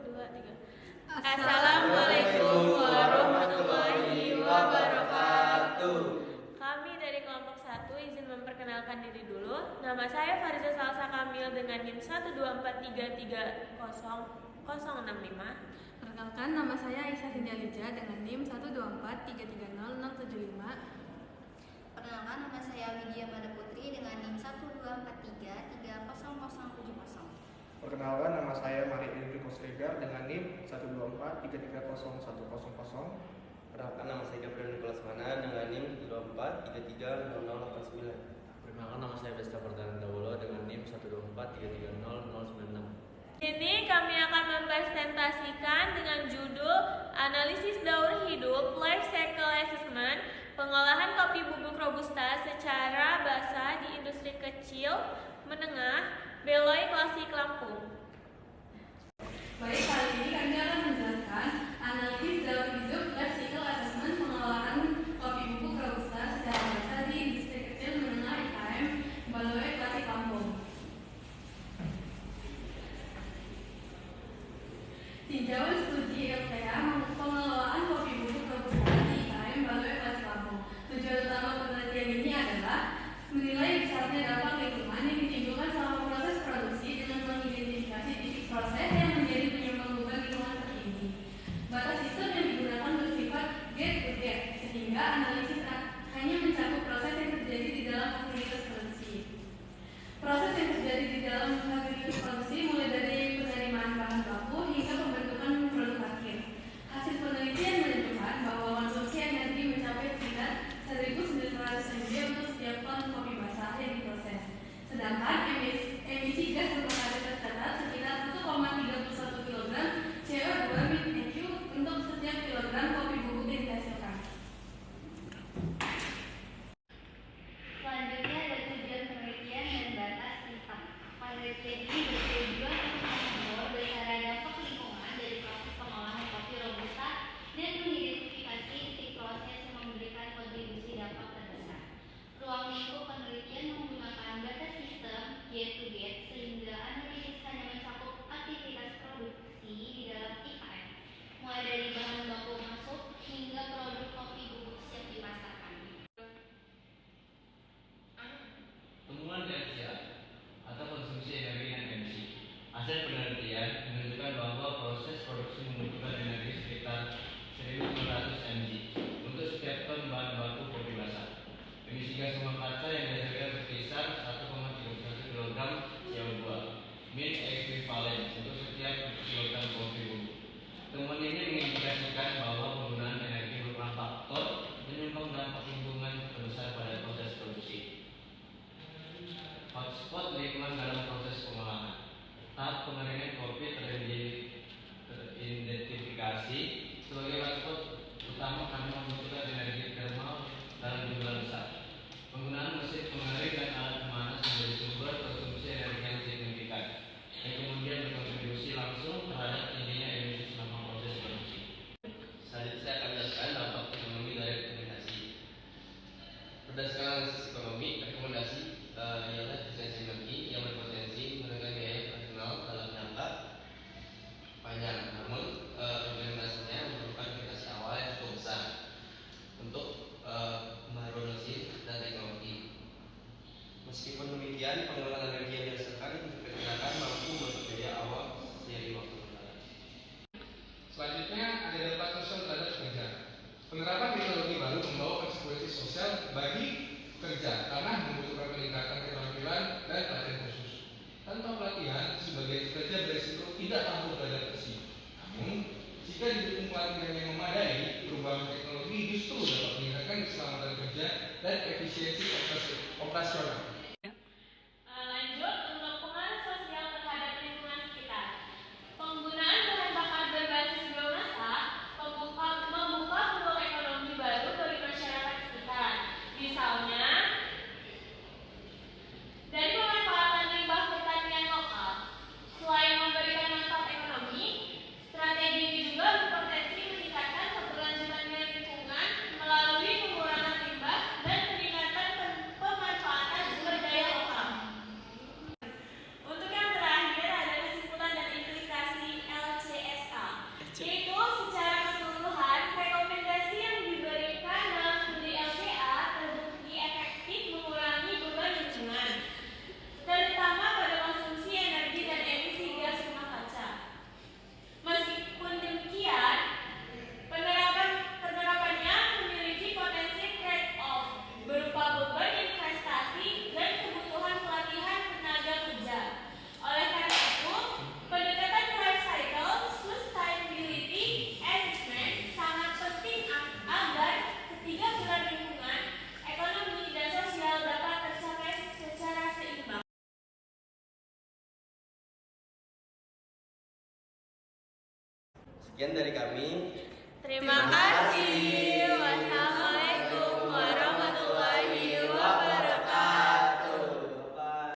2, 3. Assalamualaikum warahmatullahi wabarakatuh. Kami dari kelompok 1 izin memperkenalkan diri dulu. Nama saya Fariza Salsa Kamil dengan NIM 124330065. Perkenalkan, nama saya Aisyah Hindialija dengan NIM 124330075. Perkenalkan, nama saya Widya Mada Putri dengan NIM 124330070. Perkenalkan, nama saya Mari Indri Kosregar dengan NIM 124330100. Perkenalkan, nama saya Gabriel Nicholas Mana dengan NIM 124330089. Perkenalkan, nama saya Besta Perdana Dawulo dengan NIM 124330096. Ini kami akan mempresentasikan dengan judul Analisis Daur Hidup Life Cycle Assessment Pengolahan Kopi Bubuk Robusta secara basah di industri kecil menengah Beloy Klasik Lampung. Baik, kali ini kami akan menjelaskan analisis daur hidup life cycle assessment pengolahan kopi bubuk robusta secara basah di industri kecil menengah IKM Beloy Klasik Lampung. Tinjau studi LPA pengelolaan kopi bubuk robusta di IKM Beloy Klasik Lampung. Tujuan utama penelitian ini adalah menilai besarnya dampak lingkungan yang ditimbulkan selama proses produksi dengan mengidentifikasi titik proses yang menjadi penyumbang beban lingkungan tertinggi. Batas sistem yang digunakan bersifat gate to gate, sehingga analisis hanya mencakup proses yang terjadi di dalam fasilitas produksi. Proses yang terjadi di dalam fasilitas produksi mulai dari penerimaan bahan baku hingga pembentukan produk akhir. Hasil penelitian menunjukkan bahwa konsumsi energi mencapai sekitar 1.900 mg untuk setiap ton kopi basah yang diproses. Sedangkan emisi gas rumah kaca tercatat sekitar 1,31 kg CO2 mid-EQ untuk setiap kilogram kopi bubuk yang dihasilkan. Selanjutnya ada tujuan penelitian dan batas sistem. Penelitian ini bertujuan untuk mengukur besaran dampak lingkungan dari proses pengolahan kopi robusta dan mengidentifikasi titik proses yang memberikan kontribusi dampak terbesar. Ruang lingkup penelitian menggunakan batas sistem gate to gate sehingga analisis hanya mencakup aktivitas produksi di dalam IKM, mulai dari bahan baku masuk hingga produk kopi bubuk siap dipasarkan. Temuan LCA atau konsumsi energi dan emisi. Hasil penelitian menunjukkan bahwa proses produksi membutuhkan energi sekitar 1.900 mg untuk setiap ton bahan baku kopi basah. Emisi gas rumah kaca yang dihasilkan berkisar 1,31 kg CO2 min ekuivalen untuk setiap kilogram kopi bubuk. Temuan ini mengindikasikan bahwa penggunaan energi merupakan faktor penyumbang dampak lingkungan terbesar pada proses produksi. Hotspot lingkungan dalam proses pengolahan. Tahap pengeringan kopi teridentifikasi sebagai hotspot utama karena membutuhkan energi termal dalam jumlah besar. Penggunaan mesin pengering dan alat pemanas menjadi sumber konsumsi energi yang signifikan, yang kemudian berkontribusi langsung terhadap tingginya emisi selama proses produksi. Selanjutnya saya akan menjelaskan dampak ekonomi dari rekomendasi. Berdasarkan analisis ekonomi, rekomendasi ialah efisiensi energi yang berpotensi menurunkan biaya operasional dalam jangka panjang. Namun, implementasinya memerlukan investasi awal yang cukup besar untuk pembaharuan mesin dan teknologi. Meskipun demikian, pengelolaan energi yang dihasilkan diperkirakan mampu menutup biaya awal seiring waktu berjalan. Selanjutnya ada dampak sosial terhadap pekerja. Penerapan teknologi baru membawa konsekuensi sosial bagi pekerja karena membutuhkan peningkatan keterampilan dan pelatihan khusus. Tanpa pelatihan, sebagian pekerja berisiko tidak mampu beradaptasi. Namun, jika didukung pelatihan yang memadai, perubahan teknologi justru dapat meningkatkan keselamatan kerja dan efisiensi operasional. Lanjut untuk pengaruh sosial terhadap lingkungan sekitar. Penggunaan bahan bakar berbasis biomasa membuka peluang ekonomi baru bagi masyarakat sekitar. Misalnya, dari pemanfaatan limbah pertanian lokal. Selain memberikan manfaat ekonomi, strategi ini juga berpotensi meningkatkan keberlanjutan lingkungan melalui pengurangan limbah dan peningkatan pemanfaatan sumber Sekian dari kami. Terima kasih. Wassalamualaikum.